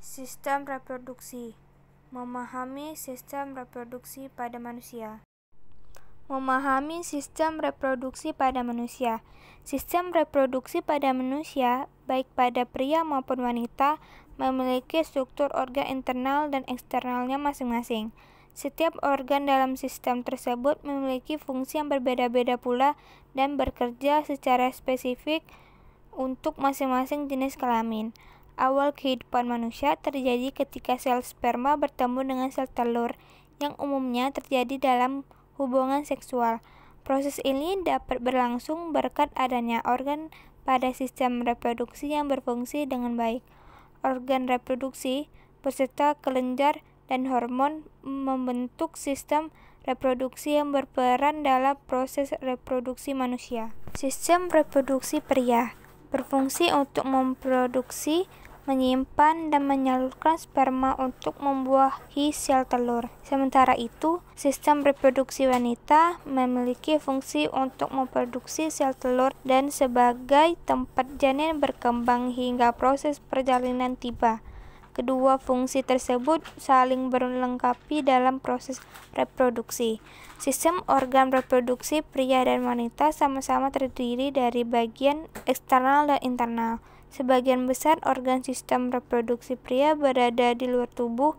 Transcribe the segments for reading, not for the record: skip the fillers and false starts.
Sistem reproduksi. Memahami sistem reproduksi pada manusia. Memahami sistem reproduksi pada manusia. Sistem reproduksi pada manusia, baik pada pria maupun wanita, memiliki struktur organ internal dan eksternalnya masing-masing. Setiap organ dalam sistem tersebut memiliki fungsi yang berbeda-beda pula dan bekerja secara spesifik untuk masing-masing jenis kelamin. Awal kehidupan manusia terjadi ketika sel sperma bertemu dengan sel telur, yang umumnya terjadi dalam hubungan seksual. Proses ini dapat berlangsung berkat adanya organ pada sistem reproduksi yang berfungsi dengan baik. Organ reproduksi beserta kelenjar dan hormon membentuk sistem reproduksi yang berperan dalam proses reproduksi manusia. Sistem reproduksi pria berfungsi untuk memproduksi, menyimpan, dan menyalurkan sperma untuk membuahi sel telur. Sementara itu, sistem reproduksi wanita memiliki fungsi untuk memproduksi sel telur dan sebagai tempat janin berkembang hingga proses persalinan tiba. Kedua fungsi tersebut saling melengkapi dalam proses reproduksi. Sistem organ reproduksi pria dan wanita sama-sama terdiri dari bagian eksternal dan internal. Sebagian besar organ sistem reproduksi pria berada di luar tubuh,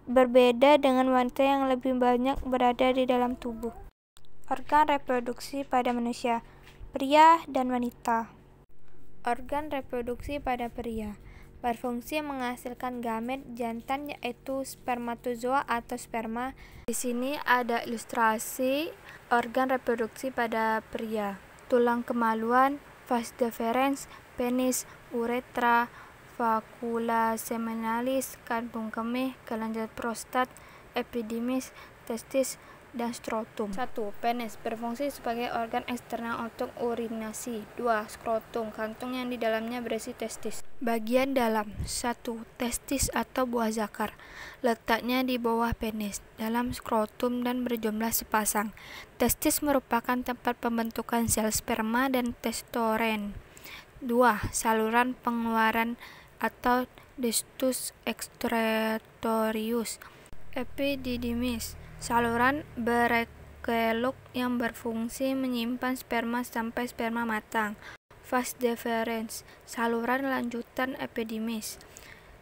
berbeda dengan wanita yang lebih banyak berada di dalam tubuh. Organ reproduksi pada manusia, pria dan wanita. Organ reproduksi pada pria berfungsi menghasilkan gamet jantan, yaitu spermatozoa atau sperma. Di sini ada ilustrasi organ reproduksi pada pria: tulang kemaluan, vas deferens, penis, uretra, vacula seminalis, kantung kemih, kelenjar prostat, epididymis, testis, dan skrotum. 1. Penis berfungsi sebagai organ eksternal untuk urinasi. 2. Skrotum, kantung yang di dalamnya berisi testis. Bagian dalam. 1. Testis atau buah zakar, letaknya di bawah penis, dalam skrotum dan berjumlah sepasang. Testis merupakan tempat pembentukan sel sperma dan testosteron. 2. Saluran pengeluaran atau ductus excretorius. Epididymis, saluran berkelok yang berfungsi menyimpan sperma sampai sperma matang. Vas deferens, saluran lanjutan epididymis.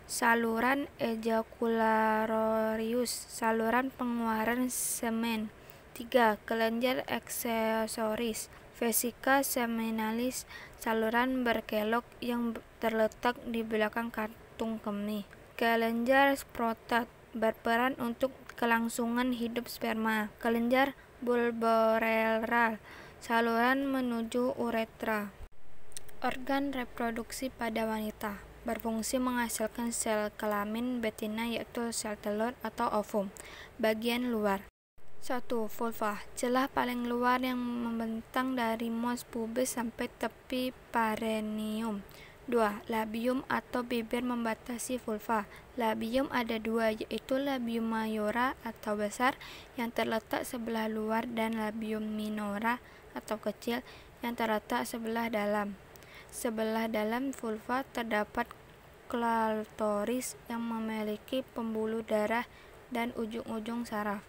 Saluran ejaculatorius, saluran pengeluaran semen. 3. Kelenjar aksesoris. Vesica seminalis, saluran berkelok yang terletak di belakang kantung kemih. Kelenjar prostat berperan untuk kelangsungan hidup sperma. Kelenjar bulboreal, saluran menuju uretra. Organ reproduksi pada wanita berfungsi menghasilkan sel kelamin betina, yaitu sel telur atau ovum. Bagian luar. 1. Vulva, celah paling luar yang membentang dari mos pubis sampai tepi perineum. 2. Labium atau bibir membatasi vulva. Labium ada dua, yaitu labium majora atau besar yang terletak sebelah luar dan labium minora atau kecil yang terletak sebelah dalam. Sebelah dalam vulva terdapat klitoris yang memiliki pembuluh darah dan ujung-ujung saraf.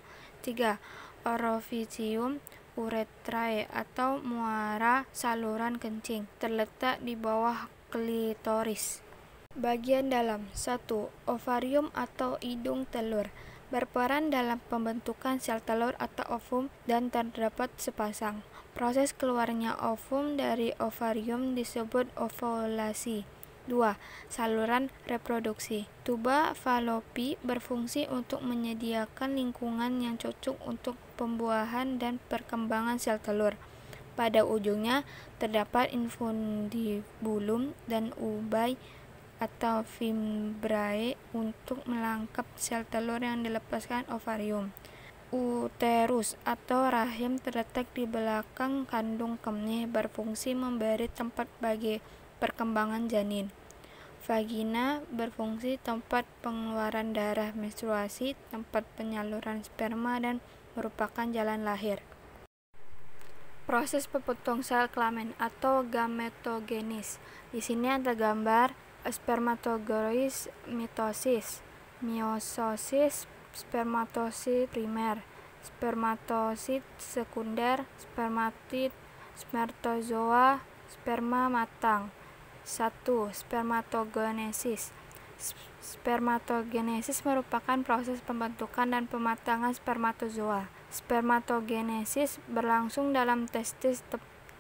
3. Orificium urethrae atau muara saluran kencing, terletak di bawah klitoris. Bagian dalam. 1. Ovarium atau hidung telur, berperan dalam pembentukan sel telur atau ovum dan terdapat sepasang. Proses keluarnya ovum dari ovarium disebut ovulasi. 2. Saluran reproduksi. Tuba falopi berfungsi untuk menyediakan lingkungan yang cocok untuk pembuahan dan perkembangan sel telur. Pada ujungnya terdapat infundibulum dan ubai atau fimbriae untuk melengkap sel telur yang dilepaskan ovarium. Uterus atau rahim terletak di belakang kandung kemih, berfungsi memberi tempat bagi perkembangan janin. Vagina berfungsi tempat pengeluaran darah menstruasi, tempat penyaluran sperma, dan merupakan jalan lahir. Proses pembentukan sel kelamin atau gametogenis. Di sini ada gambar spermatogenesis, mitosis, meiosis, spermatosit primer, spermatosit sekunder, spermatozoa, sperma matang. 1. Spermatogenesis. Spermatogenesis merupakan proses pembentukan dan pematangan spermatozoa. Spermatogenesis berlangsung dalam testis,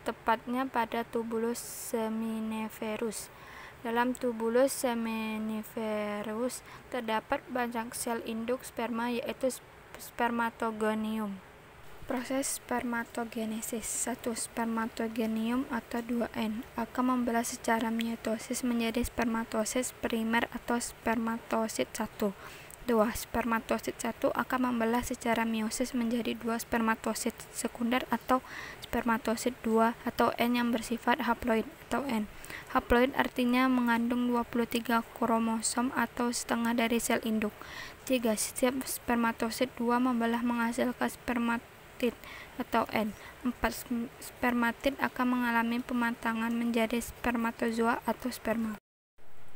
tepatnya pada tubulus seminiferus. Dalam tubulus seminiferus terdapat banyak sel induk sperma, yaitu spermatogonium. Proses spermatogenesis. 1. Spermatogonium atau 2N akan membelah secara mitosis menjadi spermatosit primer atau spermatosit 1. 2. Spermatosit 1 akan membelah secara meiosis menjadi 2 spermatosit sekunder atau spermatosit 2 atau N yang bersifat haploid atau N. Haploid artinya mengandung 23 kromosom atau setengah dari sel induk. 3. Setiap spermatosit 2 membelah menghasilkan spermatid atau N. 4. Spermatid akan mengalami pematangan menjadi spermatozoa atau sperma.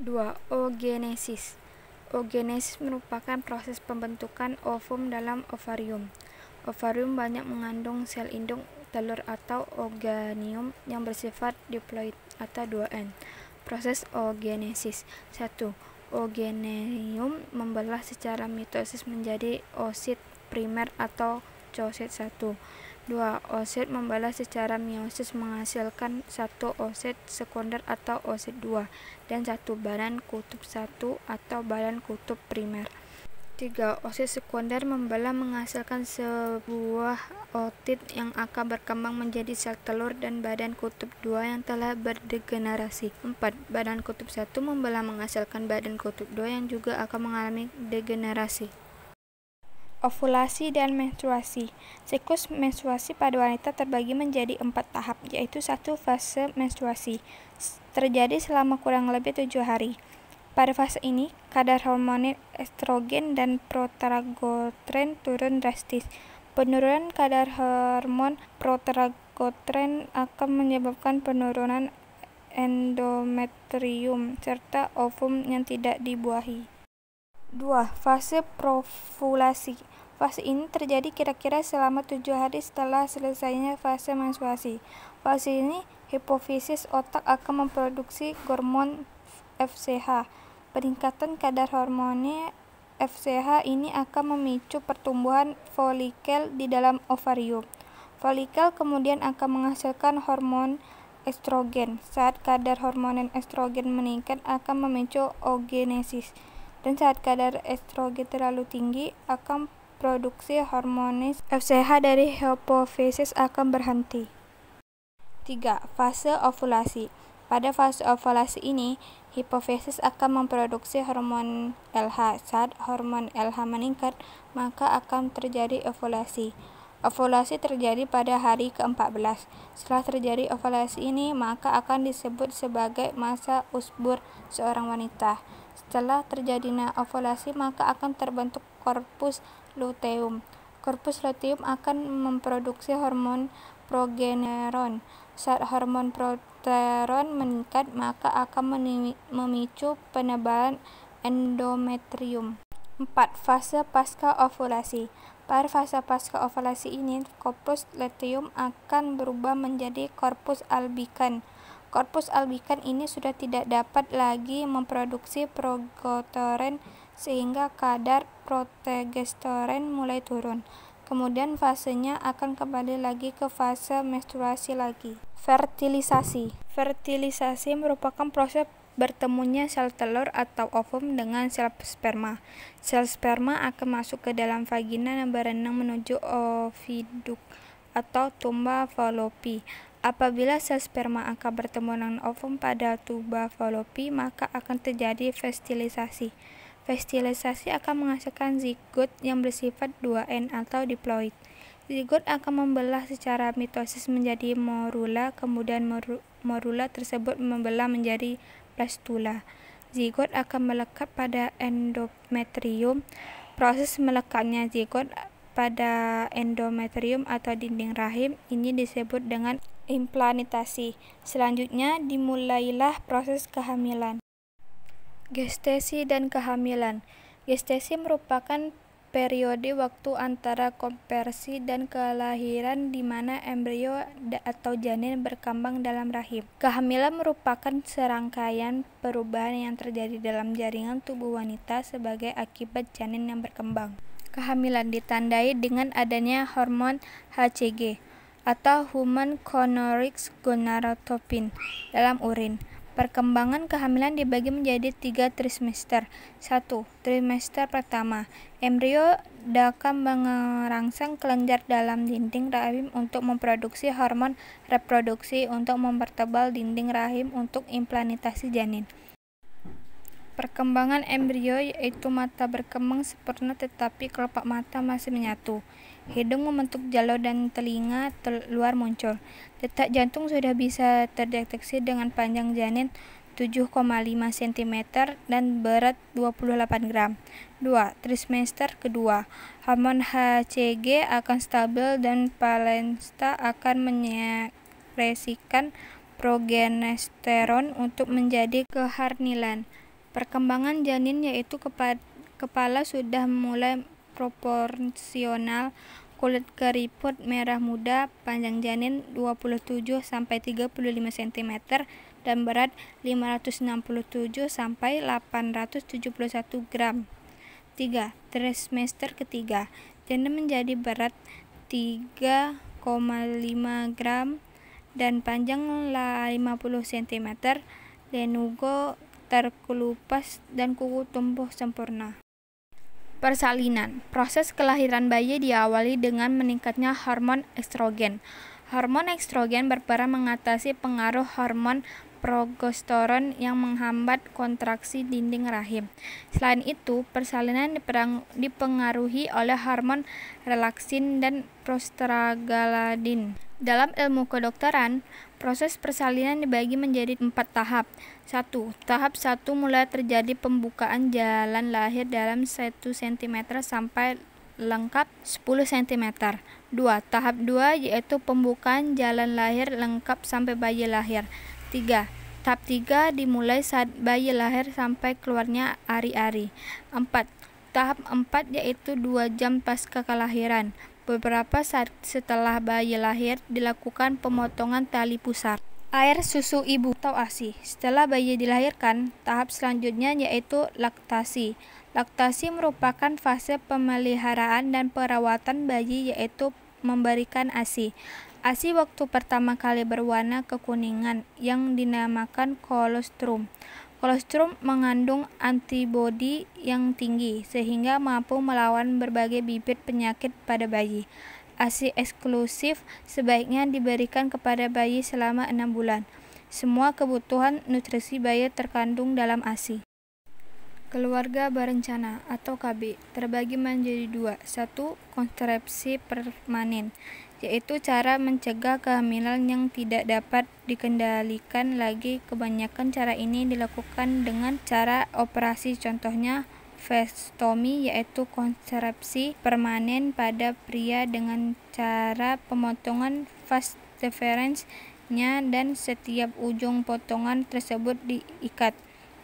2. Oogenesis. Oogenesis merupakan proses pembentukan ovum dalam ovarium. Ovarium banyak mengandung sel induk telur atau ooganium yang bersifat diploid atau 2N. Proses oogenesis. 1. Ooganium membelah secara mitosis menjadi oosit primer atau oosit 1. 2. Oosit membelah secara meiosis menghasilkan 1 oosit sekunder atau oosit 2 dan 1 badan kutub 1 atau badan kutub primer. 3. Oosit sekunder membelah menghasilkan sebuah ootit yang akan berkembang menjadi sel telur dan badan kutub 2 yang telah berdegenerasi. 4. Badan kutub 1 membelah menghasilkan badan kutub 2 yang juga akan mengalami degenerasi. Ovulasi dan menstruasi. Siklus menstruasi pada wanita terbagi menjadi 4 tahap, yaitu 1. Fase menstruasi. Terjadi selama kurang lebih 7 hari. Pada fase ini, kadar hormon estrogen dan progesterone turun drastis. Penurunan kadar hormon progesterone akan menyebabkan penurunan endometrium serta ovum yang tidak dibuahi. 2. Fase provulasi. Fase ini terjadi kira-kira selama 7 hari setelah selesainya fase menstruasi. Fase ini, hipofisis otak akan memproduksi hormon FSH. Peningkatan kadar hormon FSH ini akan memicu pertumbuhan folikel di dalam ovarium. Folikel kemudian akan menghasilkan hormon estrogen. Saat kadar hormon estrogen meningkat akan memicu oogenesis. Dan saat kadar estrogen terlalu tinggi, akan produksi hormon FSH dari hipofisis akan berhenti. 3. Fase ovulasi. Pada fase ovulasi ini, hipofisis akan memproduksi hormon LH. Saat hormon LH meningkat, maka akan terjadi ovulasi. Ovulasi terjadi pada hari ke-14. Setelah terjadi ovulasi ini, maka akan disebut sebagai masa usbur seorang wanita. Setelah terjadinya ovulasi, maka akan terbentuk korpus luteum. Korpus luteum akan memproduksi hormon progesteron. Saat hormon progesteron meningkat, maka akan memicu penebalan endometrium. 4. Fase pasca ovulasi. Pada fase pasca ovulasi ini, korpus luteum akan berubah menjadi korpus albicans. Korpus albicans ini sudah tidak dapat lagi memproduksi progesteron sehingga kadar progesteron mulai turun. Kemudian fasenya akan kembali lagi ke fase menstruasi lagi. Fertilisasi. Fertilisasi merupakan proses bertemunya sel telur atau ovum dengan sel sperma. Sel sperma akan masuk ke dalam vagina dan berenang menuju oviduk atau tuba fallopi. Apabila sel sperma akan bertemu dengan ovum pada tuba fallopi, maka akan terjadi fertilisasi. Fertilisasi akan menghasilkan zigot yang bersifat 2N atau diploid. Zigot akan membelah secara mitosis menjadi morula, kemudian morula tersebut membelah menjadi blastula. Zigot akan melekat pada endometrium. Proses melekatnya zigot pada endometrium atau dinding rahim ini disebut dengan implantasi. Selanjutnya dimulailah proses kehamilan. Gestasi dan kehamilan. Gestasi merupakan periode waktu antara konversi dan kelahiran di mana embrio atau janin berkembang dalam rahim. Kehamilan merupakan serangkaian perubahan yang terjadi dalam jaringan tubuh wanita sebagai akibat janin yang berkembang. Kehamilan ditandai dengan adanya hormon HCG atau Human Chorionic Gonadotropin dalam urin. Perkembangan kehamilan dibagi menjadi 3 trimester. 1. Trimester pertama. Embrio akan merangsang kelenjar dalam dinding rahim untuk memproduksi hormon reproduksi untuk mempertebal dinding rahim untuk implantasi janin. Perkembangan embrio yaitu mata berkembang sempurna tetapi kelopak mata masih menyatu. Hidung membentuk jalur dan telinga luar muncul. Detak jantung sudah bisa terdeteksi dengan panjang janin 7,5 cm dan berat 28 gram. 2. Trimester kedua. Hormon HCG akan stabil dan placenta akan menyekresikan progesteron untuk menjadi kehamilan. Perkembangan janin yaitu kepala sudah mulai proporsional, kulit keriput merah muda, panjang janin 27-35 cm dan berat 567-871 gram. 3. Trimester ketiga. Janin menjadi berat 3,5 gram dan panjang 50 cm. Lanugo terkelupas dan kuku tumbuh sempurna. Persalinan. Proses kelahiran bayi diawali dengan meningkatnya hormon estrogen. Hormon estrogen berperan mengatasi pengaruh hormon progesteron yang menghambat kontraksi dinding rahim. Selain itu, persalinan dipengaruhi oleh hormon relaksin dan prostaglandin. Dalam ilmu kedokteran, proses persalinan dibagi menjadi 4 tahap. 1. Tahap 1 mulai terjadi pembukaan jalan lahir dalam 1 cm sampai lengkap 10 cm. 2. Tahap 2 yaitu pembukaan jalan lahir lengkap sampai bayi lahir. 3. Tahap 3 dimulai saat bayi lahir sampai keluarnya ari-ari. 4. Tahap 4 yaitu 2 jam pasca kelahiran. Beberapa saat setelah bayi lahir dilakukan pemotongan tali pusar. Air susu ibu atau ASI. Setelah bayi dilahirkan, tahap selanjutnya yaitu laktasi. Laktasi merupakan fase pemeliharaan dan perawatan bayi yaitu memberikan ASI. ASI waktu pertama kali berwarna kekuningan yang dinamakan kolostrum. Kolostrum mengandung antibodi yang tinggi sehingga mampu melawan berbagai bibit penyakit pada bayi. ASI eksklusif sebaiknya diberikan kepada bayi selama 6 bulan. Semua kebutuhan nutrisi bayi terkandung dalam ASI. Keluarga berencana atau KB terbagi menjadi 2. 1. Kontrasepsi permanen, yaitu cara mencegah kehamilan yang tidak dapat dikendalikan lagi. Kebanyakan cara ini dilakukan dengan cara operasi, contohnya vasektomi, yaitu kontrasepsi permanen pada pria dengan cara pemotongan vas deferens-nya dan setiap ujung potongan tersebut diikat.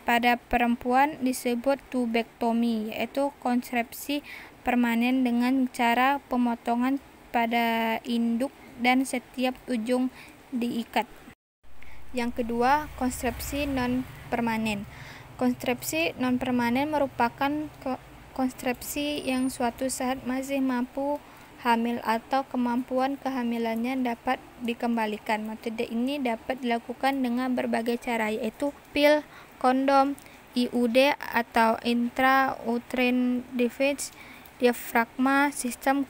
Pada perempuan disebut tubektomi, yaitu kontrasepsi permanen dengan cara pemotongan pada induk dan setiap ujung diikat. Yang kedua, kontrasepsi non-permanen. Kontrasepsi non-permanen merupakan kontrasepsi yang suatu saat masih mampu hamil atau kemampuan kehamilannya dapat dikembalikan. Metode ini dapat dilakukan dengan berbagai cara, yaitu pil, kondom, IUD atau intrauterine device, diafragma, sistem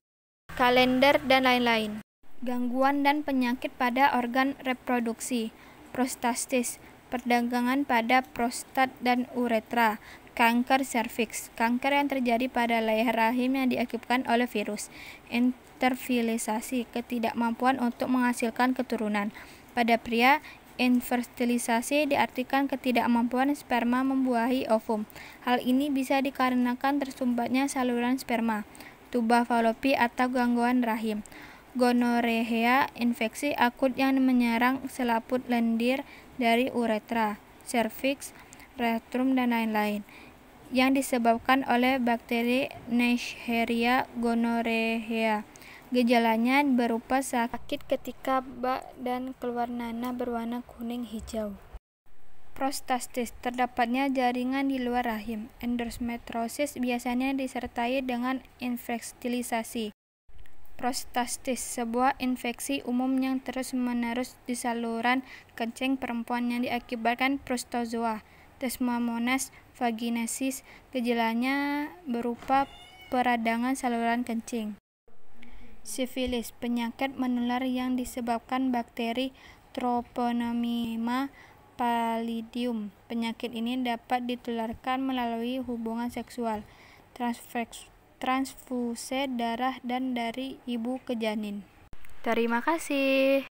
kalender, dan lain-lain. Gangguan dan penyakit pada organ reproduksi, prostatis, perdagangan pada prostat dan uretra, kanker serviks, kanker yang terjadi pada leher rahim yang diakibatkan oleh virus, infertilisasi, ketidakmampuan untuk menghasilkan keturunan. Pada pria, infertilisasi diartikan ketidakmampuan sperma membuahi ovum. Hal ini bisa dikarenakan tersumbatnya saluran sperma, tuba falopi, atau gangguan rahim. Gonorrea, infeksi akut yang menyerang selaput lendir dari uretra, serviks, Retrum, dan lain-lain, yang disebabkan oleh bakteri Neisseria gonorrhoeae. Gejalanya berupa sakit ketika bak dan keluar nanah berwarna kuning hijau. Prostasis, terdapatnya jaringan di luar rahim. Endometriosis biasanya disertai dengan infeksi. Prostasis, sebuah infeksi umum yang terus-menerus di saluran kencing perempuan yang diakibatkan protozoa Desmonas vaginalis. Gejalanya berupa peradangan saluran kencing. Sifilis, penyakit menular yang disebabkan bakteri Treponema pallidum. Penyakit ini dapat ditularkan melalui hubungan seksual, transfuse darah, dan dari ibu ke janin. Terima kasih.